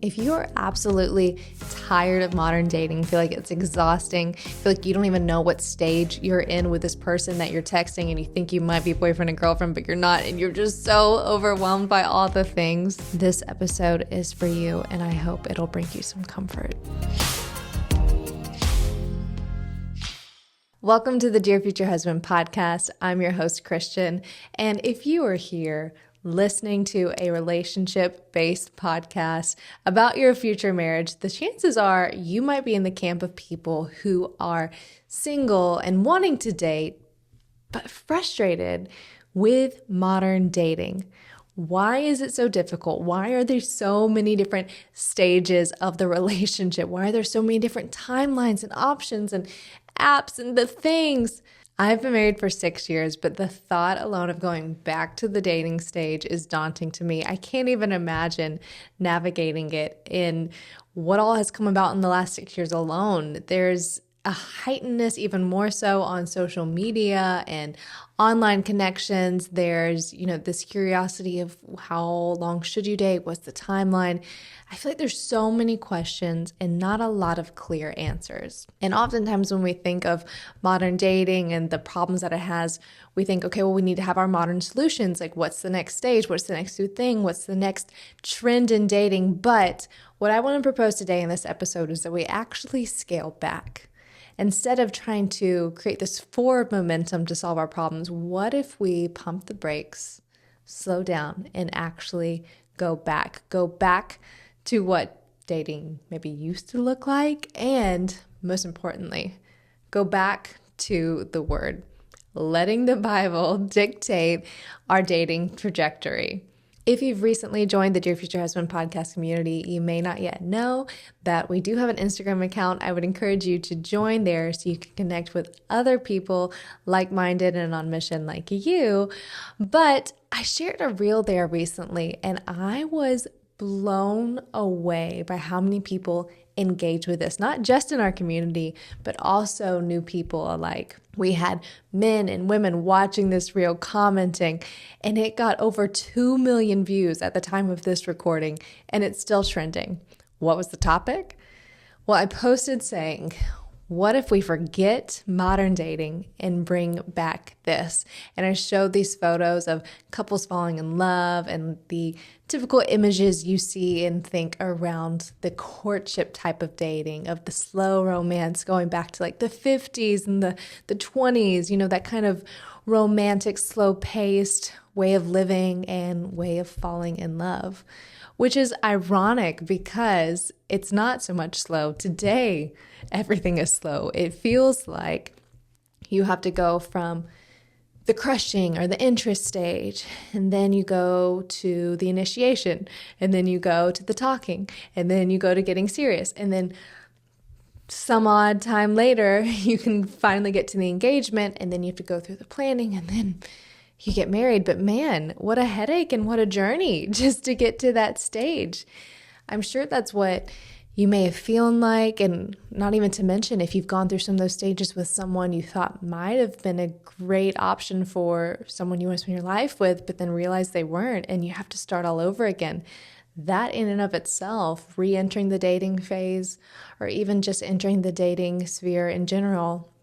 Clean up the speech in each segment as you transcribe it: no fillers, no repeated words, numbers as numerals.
If you are absolutely tired of modern dating, feel like it's exhausting, feel like you don't even know what stage you're in with this person that you're texting and you think you might be boyfriend and girlfriend, but you're not, and you're just so overwhelmed by all the things, this episode is for you, and I hope it'll bring you some comfort. Welcome to the Dear Future Husband podcast. I'm your host, Christian, and if you are here listening to a relationship-based podcast about your future marriage, the chances are you might be in the camp of people who are single and wanting to date, but frustrated with modern dating. Why is it so difficult? Why are there so many different stages of the relationship? Why are there so many different timelines and options and apps and the things? I've been married for 6 years, but the thought alone of going back to the dating stage is daunting to me. I can't even imagine navigating it in what all has come about in the last 6 years alone. There's a heightenedness, even more so on social media and online connections. There's, this curiosity of how long should you date? What's the timeline? I feel like there's so many questions and not a lot of clear answers. And oftentimes when we think of modern dating and the problems that it has, we think, okay, well, we need to have our modern solutions. Like, what's the next stage? What's the next new thing? What's the next trend in dating? But what I want to propose today in this episode is that we actually scale back. Instead of trying to create this forward momentum to solve our problems, what if we pump the brakes, slow down, and actually go back to what dating maybe used to look like, and most importantly, go back to the Word, letting the Bible dictate our dating trajectory. If you've recently joined the Dear Future Husband podcast community, you may not yet know that we do have an Instagram account. I would encourage you to join there so you can connect with other people like-minded and on mission like you. But I shared a reel there recently, and I was blown away by how many people engage with this, not just in our community, but also new people alike. We had men and women watching this reel, commenting, and it got over 2 million views at the time of this recording, and it's still trending. What was the topic? Well, I posted saying, what if we forget modern dating and bring back this? And I showed these photos of couples falling in love and the typical images you see and think around the courtship type of dating, of the slow romance going back to like the 50s and the 20s, that kind of romantic, slow-paced way of living and way of falling in love, which is ironic because it's not so much slow. Today, everything is slow. It feels like you have to go from the crushing or the interest stage, and then you go to the initiation, and then you go to the talking, and then you go to getting serious, and then some odd time later, you can finally get to the engagement, and then you have to go through the planning, and then you get married. But man, what a headache and what a journey just to get to that stage. I'm sure that's what you may have feeling like, and not even to mention if you've gone through some of those stages with someone you thought might have been a great option for someone you want to spend your life with, but then realize they weren't, and you have to start all over again. That in and of itself, re-entering the dating phase, or even just entering the dating sphere in general,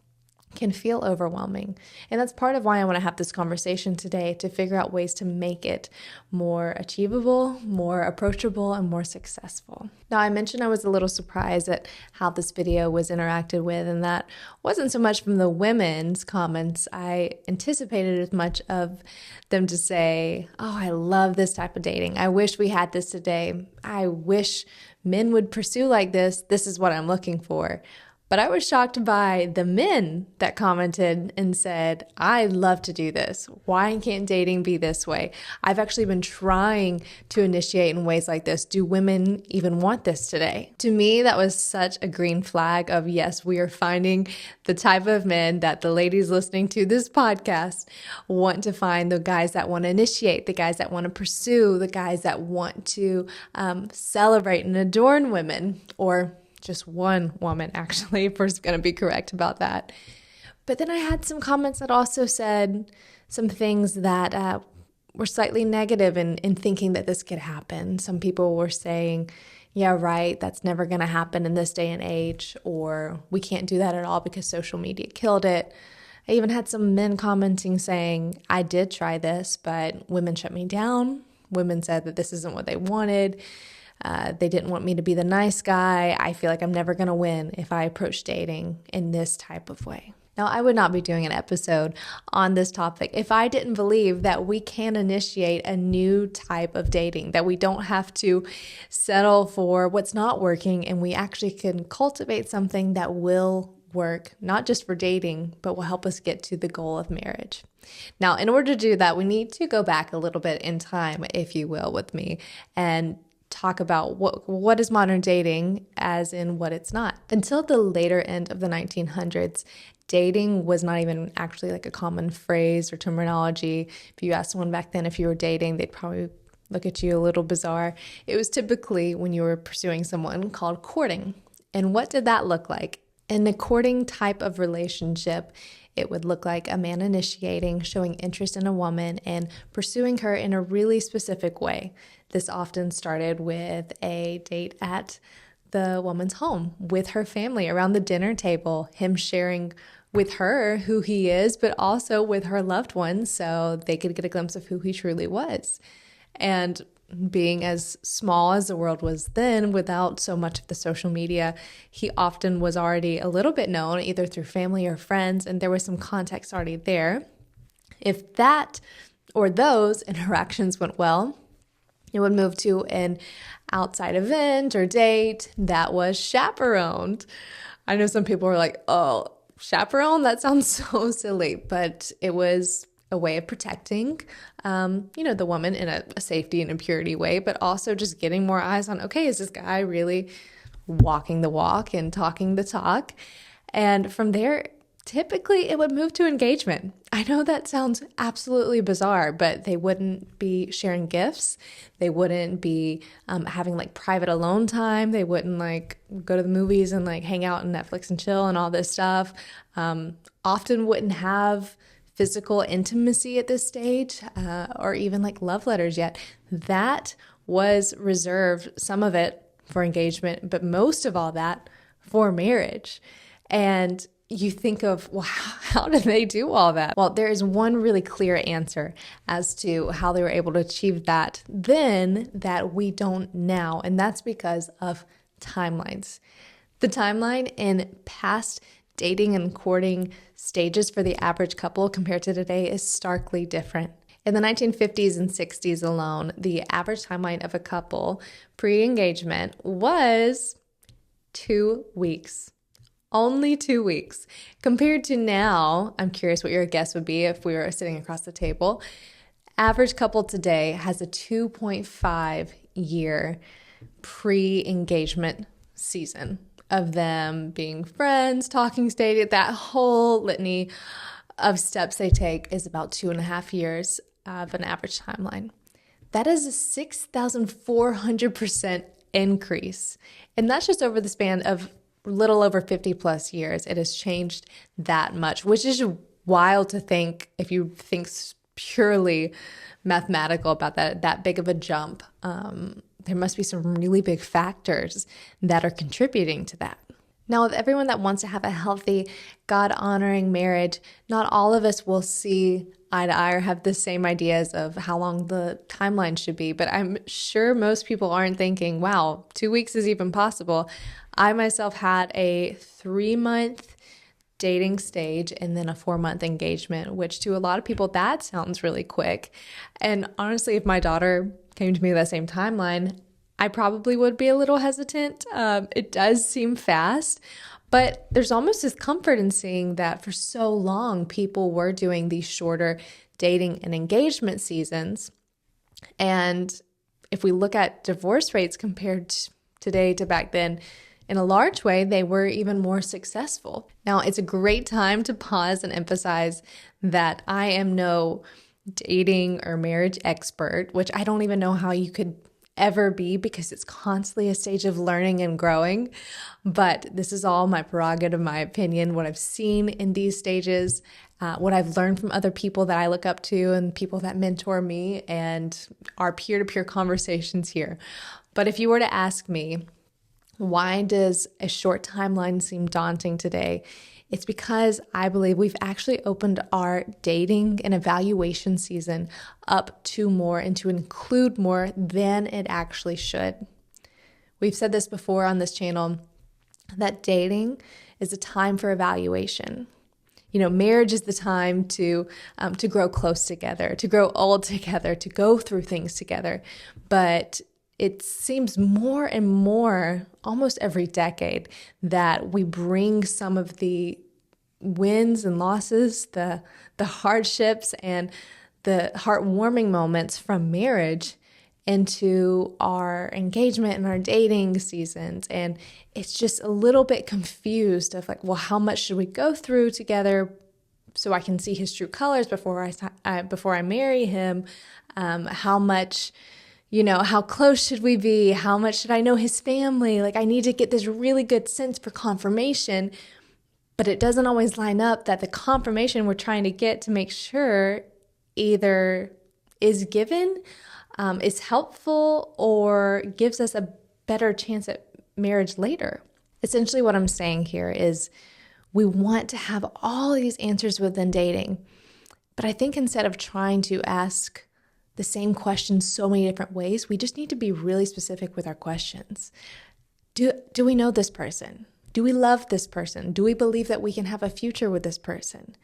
can feel overwhelming. And that's part of why I want to have this conversation today, to figure out ways to make it more achievable, more approachable, and more successful. Now, I mentioned I was a little surprised at how this video was interacted with, and that wasn't so much from the women's comments. I anticipated as much of them to say, oh, I love this type of dating. I wish we had this today. I wish men would pursue like this. This is what I'm looking for. But I was shocked by the men that commented and said, I love to do this. Why can't dating be this way? I've actually been trying to initiate in ways like this. Do women even want this today? To me, that was such a green flag of, yes, we are finding the type of men that the ladies listening to this podcast want to find, the guys that want to initiate, the guys that want to pursue, the guys that want to celebrate and adorn women, or just one woman, actually, if we're going to be correct about that. But then I had some comments that also said some things that were slightly negative in thinking that this could happen. Some people were saying, yeah, right, that's never going to happen in this day and age, or we can't do that at all because social media killed it. I even had some men commenting saying, I did try this, but women shut me down. Women said that this isn't what they wanted. They didn't want me to be the nice guy. I feel like I'm never going to win if I approach dating in this type of way. Now, I would not be doing an episode on this topic if I didn't believe that we can initiate a new type of dating, that we don't have to settle for what's not working, and we actually can cultivate something that will work, not just for dating, but will help us get to the goal of marriage. Now, in order to do that, we need to go back a little bit in time, if you will, with me, and talk about what is modern dating as in what it's not. Until the later end of the 1900s, dating was not even actually like a common phrase or terminology. If you asked someone back then if you were dating, they'd probably look at you a little bizarre. It was typically when you were pursuing someone called courting. And what did that look like? In a courting type of relationship, it would look like a man initiating, showing interest in a woman, and pursuing her in a really specific way. This often started with a date at the woman's home with her family around the dinner table, him sharing with her who he is, but also with her loved ones so they could get a glimpse of who he truly was. And being as small as the world was then, without so much of the social media, he often was already a little bit known either through family or friends, and there was some context already there. If that or those interactions went well, it would move to an outside event or date that was chaperoned. I know some people were like, oh, chaperone? That sounds so silly, but it was a way of protecting, the woman in a safety and a purity way, but also just getting more eyes on, okay, is this guy really walking the walk and talking the talk? And from there, typically it would move to engagement. I know that sounds absolutely bizarre, but they wouldn't be sharing gifts. They wouldn't be having like private alone time. They wouldn't like go to the movies and like hang out on Netflix and chill and all this stuff. Often wouldn't have physical intimacy at this stage, or even like love letters yet. That was reserved, some of it for engagement, but most of all that for marriage. And you think of, well, how did they do all that? Well, there is one really clear answer as to how they were able to achieve that then that we don't now, and that's because of timelines. The timeline in past dating and courting stages for the average couple compared to today is starkly different. In the 1950s and 60s alone, the average timeline of a couple pre-engagement was 2 weeks. Only 2 weeks. Compared to now, I'm curious what your guess would be if we were sitting across the table. Average couple today has a 2.5 year pre-engagement season of them being friends, talking stage. That whole litany of steps they take is about 2.5 years of an average timeline. That is a 6,400% increase. And that's just over the span of little over 50 plus years. It has changed that much, which is wild to think if you think purely mathematical about that big of a jump. There must be some really big factors that are contributing to that. Now, with everyone that wants to have a healthy, God-honoring marriage, not all of us will see eye to eye or have the same ideas of how long the timeline should be, but I'm sure most people aren't thinking, wow, 2 weeks is even possible. I myself had a 3-month dating stage and then a 4-month engagement, which to a lot of people, that sounds really quick. And honestly, if my daughter came to me that same timeline, I probably would be a little hesitant. It does seem fast, but there's almost this comfort in seeing that for so long, people were doing these shorter dating and engagement seasons. And if we look at divorce rates compared today to back then, in a large way, they were even more successful. Now, it's a great time to pause and emphasize that I am no dating or marriage expert, which I don't even know how you could ever be because it's constantly a stage of learning and growing. But this is all my prerogative, my opinion, what I've seen in these stages, what I've learned from other people that I look up to and people that mentor me and our peer-to-peer conversations here. But if you were to ask me, Why does a short timeline seem daunting today? It's because I believe we've actually opened our dating and evaluation season up to more and to include more than it actually should. We've said this before on this channel, that dating is a time for evaluation. Marriage is the time to grow close together, to grow old together, to go through things together. But it seems more and more, almost every decade, that we bring some of the wins and losses, the hardships and the heartwarming moments from marriage into our engagement and our dating seasons. And it's just a little bit confused of like, well, how much should we go through together so I can see his true colors before I marry him? How much, how close should we be? How much should I know his family? Like, I need to get this really good sense for confirmation, but it doesn't always line up that the confirmation we're trying to get to make sure either is given, is helpful, or gives us a better chance at marriage later. Essentially what I'm saying here is we want to have all these answers within dating, but I think instead of trying to ask the same question so many different ways, we just need to be really specific with our questions. Do we know this person? Do we love this person? Do we believe that we can have a future with this person?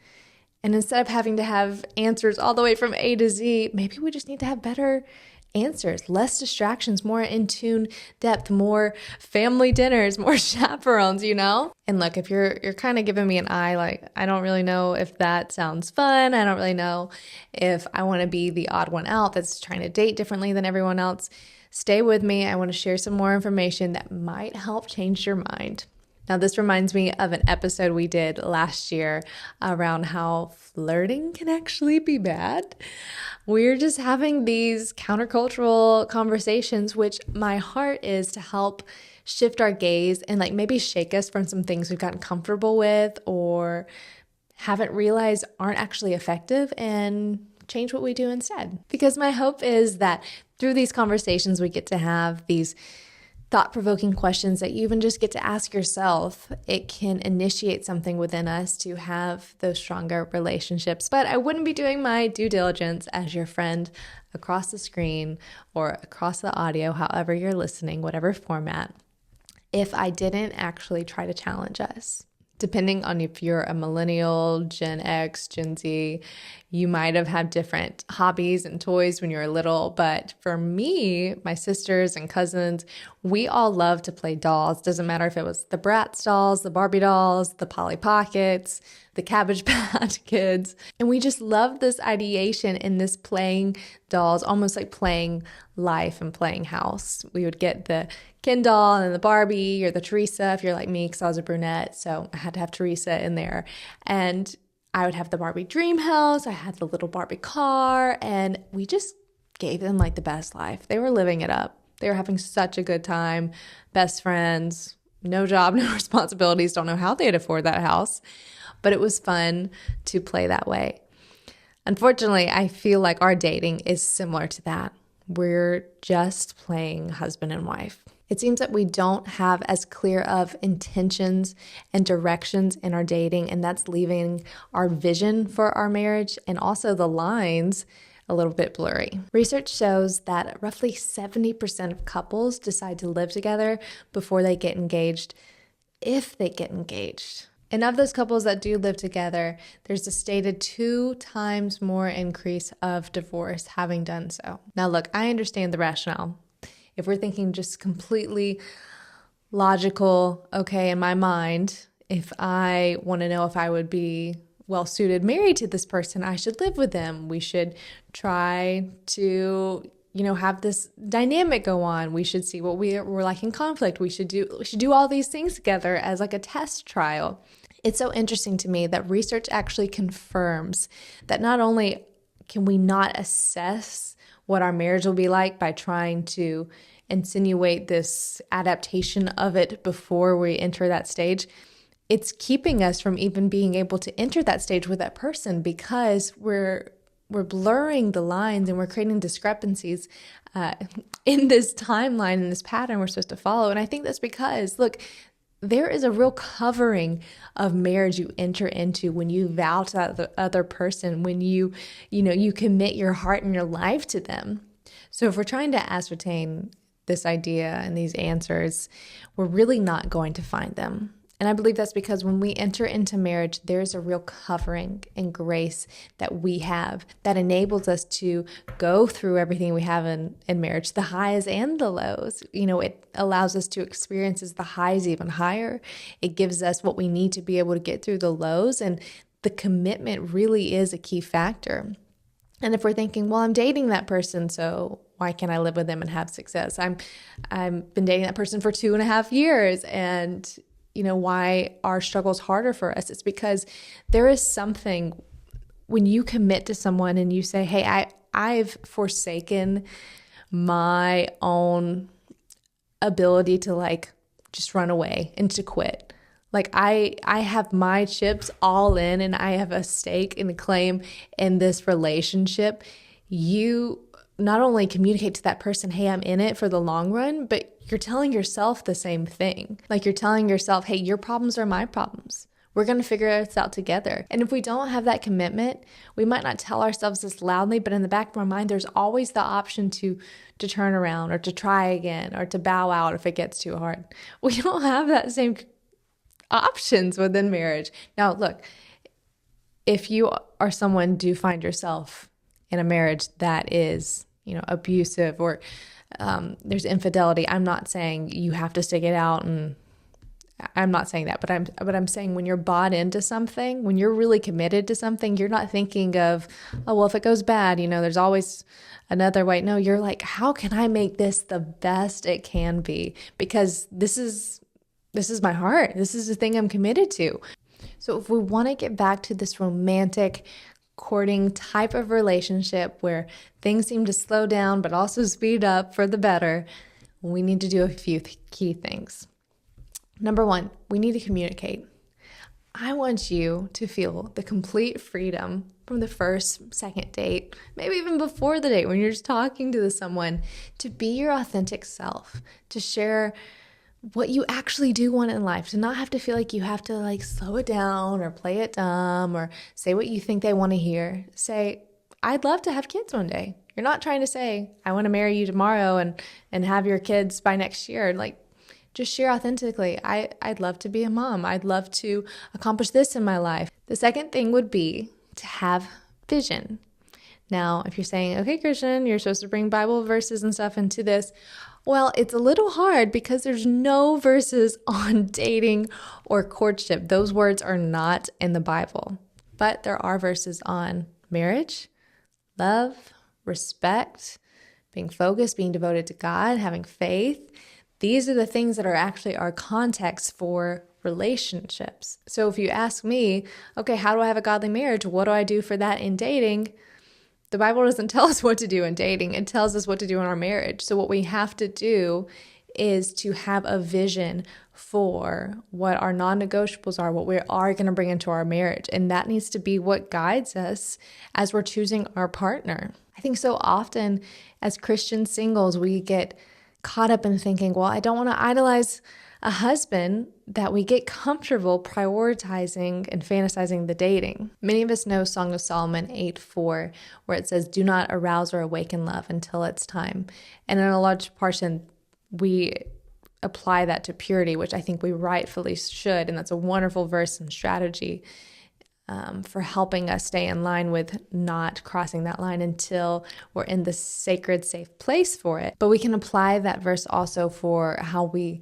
And instead of having to have answers all the way from A to Z, maybe we just need to have better answers, less distractions, more in tune depth, more family dinners, more chaperones, And look, if you're kind of giving me an eye, like, I don't really know if that sounds fun. I don't really know if I want to be the odd one out that's trying to date differently than everyone else. Stay with me. I want to share some more information that might help change your mind. Now, this reminds me of an episode we did last year around how flirting can actually be bad. We're just having these countercultural conversations, which my heart is to help shift our gaze and like maybe shake us from some things we've gotten comfortable with or haven't realized aren't actually effective and change what we do instead. Because my hope is that through these conversations, we get to have these thought-provoking questions that you even just get to ask yourself. It can initiate something within us to have those stronger relationships. But I wouldn't be doing my due diligence as your friend across the screen or across the audio, however you're listening, whatever format, if I didn't actually try to challenge us. Depending on if you're a millennial, Gen X, Gen Z, you might have had different hobbies and toys when you were little. But for me, my sisters and cousins, we all love to play dolls. Doesn't matter if it was the Bratz dolls, the Barbie dolls, the Polly Pockets, the Cabbage Patch Kids. And we just love this ideation in this playing dolls, almost like playing life and playing house. We would get the Ken doll and the Barbie or the Teresa, if you're like me, because I was a brunette, so I had to have Teresa in there. And I would have the Barbie dream house, I had the little Barbie car, and we just gave them like the best life. They were living it up. They were having such a good time, best friends, no job, no responsibilities, don't know how they'd afford that house, but it was fun to play that way. Unfortunately, I feel like our dating is similar to that. We're just playing husband and wife. It seems that we don't have as clear of intentions and directions in our dating, and that's leaving our vision for our marriage and also the lines a little bit blurry. Research shows that roughly 70% of couples decide to live together before they get engaged, if they get engaged. And of those couples that do live together, there's a stated 2 times more increase of divorce having done so. Now, look, I understand the rationale. If we're thinking just completely logical, okay, in my mind, if I want to know if I would be well-suited married to this person, I should live with them. We should try to, have this dynamic go on. We should see what we're like in conflict. We should do all these things together as like a test trial. It's so interesting to me that research actually confirms that not only can we not assess what our marriage will be like by trying to insinuate this adaptation of it before we enter that stage, it's keeping us from even being able to enter that stage with that person because we're we're blurring the lines and we're creating discrepancies in this timeline, in this pattern we're supposed to follow. And I think that's because, look, there is a real covering of marriage you enter into when you vow to that other person, when you commit your heart and your life to them. So if we're trying to ascertain this idea and these answers, we're really not going to find them. And I believe that's because when we enter into marriage, there's a real covering and grace that we have that enables us to go through everything we have in marriage, the highs and the lows. It allows us to experience the highs even higher. It gives us what we need to be able to get through the lows. And the commitment really is a key factor. And if we're thinking, well, I'm dating that person, so why can't I live with them and have success? I've been dating that person for 2.5 years, and why our struggle's harder for us? It's because there is something when you commit to someone and you say, hey, I've forsaken my own ability to just run away and to quit. I have my chips all in and I have a stake and a claim in this relationship. You not only communicate to that person, hey, I'm in it for the long run, but you're telling yourself the same thing. You're telling yourself, hey, your problems are my problems. We're going to figure this out together. And if we don't have that commitment, we might not tell ourselves this loudly, but in the back of our mind, there's always the option to turn around or to try again or to bow out if it gets too hard. We don't have that same options within marriage. Now, look, if you or someone do find yourself in a marriage that is, abusive or there's infidelity, I'm not saying you have to stick it out, and I'm not saying that, but I'm saying when you're bought into something, when you're really committed to something, you're not thinking of, oh, well, if it goes bad, there's always another way. No, you're like, how can I make this the best it can be? Because this is my heart. This is the thing I'm committed to. So if we want to get back to this romantic courting type of relationship where things seem to slow down but also speed up for the better, we need to do a few key things. Number one, we need to communicate. I want you to feel the complete freedom from the first, second date, maybe even before the date when you're just talking to someone, to be your authentic self, to share what you actually do want in life, to not have to feel like you have to slow it down or play it dumb or say what you think they want to hear. Say, I'd love to have kids one day. You're not trying to say, I want to marry you tomorrow and have your kids by next year. Just share authentically. I'd love to be a mom. I'd love to accomplish this in my life. The second thing would be to have vision. Now, if you're saying, okay, Christian, you're supposed to bring Bible verses and stuff into this, well, it's a little hard because there's no verses on dating or courtship. Those words are not in the Bible, but there are verses on marriage, love, respect, being focused, being devoted to God, having faith. These are the things that are actually our context for relationships. So if you ask me, okay, how do I have a godly marriage? What do I do for that in dating? The Bible doesn't tell us what to do in dating. It tells us what to do in our marriage. So what we have to do is to have a vision for what our non-negotiables are, what we are going to bring into our marriage. And that needs to be what guides us as we're choosing our partner. I think so often as Christian singles, we get caught up in thinking, well, I don't want to idolize a husband, that we get comfortable prioritizing and fantasizing the dating. Many of us know Song of Solomon 8:4, where it says, do not arouse or awaken love until it's time. And in a large portion, we apply that to purity, which I think we rightfully should. And that's a wonderful verse and strategy for helping us stay in line with not crossing that line until we're in the sacred, safe place for it. But we can apply that verse also for how we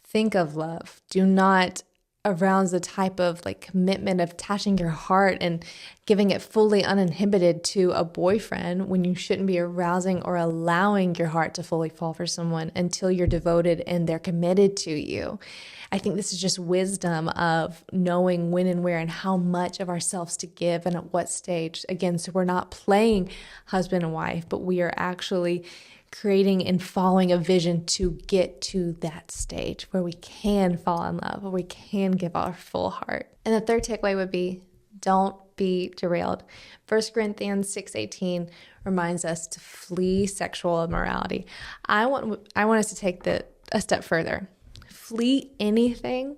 think of love. Do not arouse the type of commitment of attaching your heart and giving it fully uninhibited to a boyfriend when you shouldn't be arousing or allowing your heart to fully fall for someone until you're devoted and they're committed to you. I think this is just wisdom of knowing when and where and how much of ourselves to give and at what stage. Again, so we're not playing husband and wife, but we are actually creating and following a vision to get to that stage where we can fall in love, where we can give our full heart. And the third takeaway would be Don't be derailed. 1 Corinthians 6:18 reminds us to flee sexual immorality. I want us to take a step further. Flee anything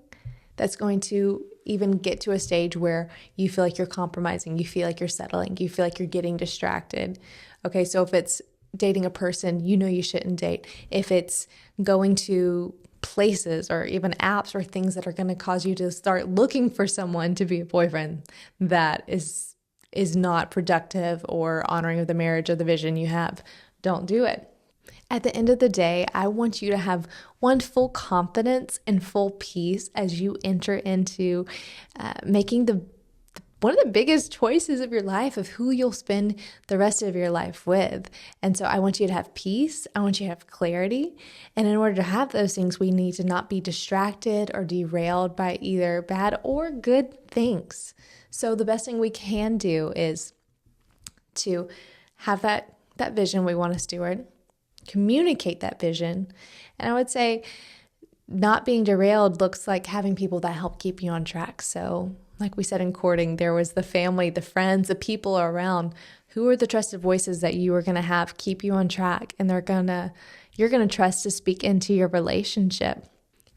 that's going to even get to a stage where you feel like you're compromising, you feel like you're settling, you feel like you're getting distracted. Okay, so if it's dating a person you shouldn't date, if it's going to places or even apps or things that are going to cause you to start looking for someone to be a boyfriend that is not productive or honoring of the marriage or the vision you have, don't do it. At the end of the day, I want you to have full confidence and full peace as you enter into making one of the biggest choices of your life of who you'll spend the rest of your life with. And so I want you to have peace. I want you to have clarity. And in order to have those things, we need to not be distracted or derailed by either bad or good things. So the best thing we can do is to have that vision we want to steward, communicate that vision. And I would say not being derailed looks like having people that help keep you on track. So like we said in courting, there was the family, the friends, the people around. Who are the trusted voices that you are going to have keep you on track, and you're going to trust to speak into your relationship?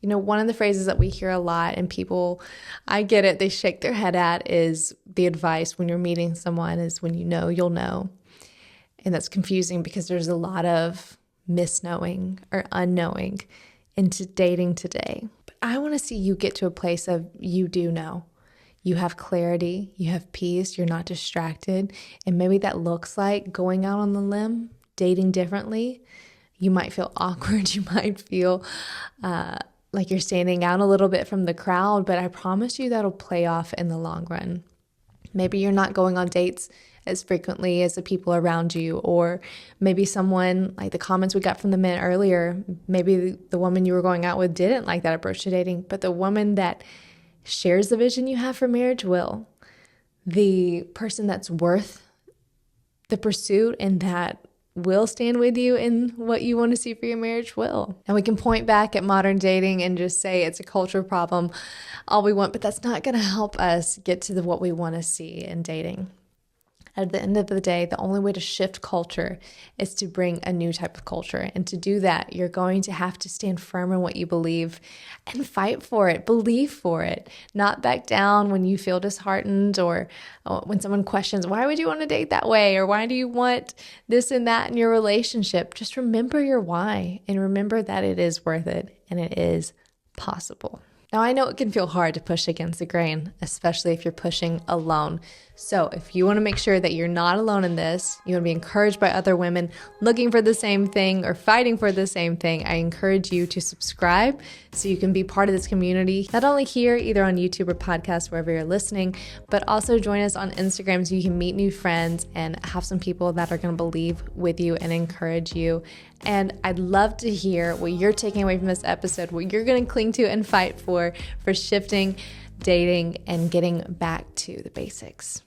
One of the phrases that we hear a lot, and people, I get it, they shake their head at, is the advice when you're meeting someone is when you know, you'll know. And that's confusing because there's a lot of misknowing or unknowing into dating today. But I want to see you get to a place of you do know. You have clarity, you have peace, you're not distracted. And maybe that looks like going out on the limb, dating differently. You might feel awkward. You might feel like you're standing out a little bit from the crowd, but I promise you that'll play off in the long run. Maybe you're not going on dates as frequently as the people around you, or maybe someone, like the comments we got from the men earlier, maybe the woman you were going out with didn't like that approach to dating, but the woman that shares the vision you have for marriage will. The person that's worth the pursuit and that will stand with you in what you want to see for your marriage will. And we can point back at modern dating and just say it's a culture problem all we want, but that's not going to help us get to what we want to see in dating. At the end of the day, the only way to shift culture is to bring a new type of culture. And to do that, you're going to have to stand firm in what you believe and fight for it, believe for it, not back down when you feel disheartened or when someone questions, why would you want to date that way? Or why do you want this and that in your relationship? Just remember your why and remember that it is worth it and it is possible. Now, I know it can feel hard to push against the grain, especially if you're pushing alone. So if you want to make sure that you're not alone in this, you want to be encouraged by other women looking for the same thing or fighting for the same thing, I encourage you to subscribe so you can be part of this community, not only here, either on YouTube or podcast, wherever you're listening, but also join us on Instagram so you can meet new friends and have some people that are going to believe with you and encourage you. And I'd love to hear what you're taking away from this episode, what you're going to cling to and fight for shifting, dating, and getting back to the basics.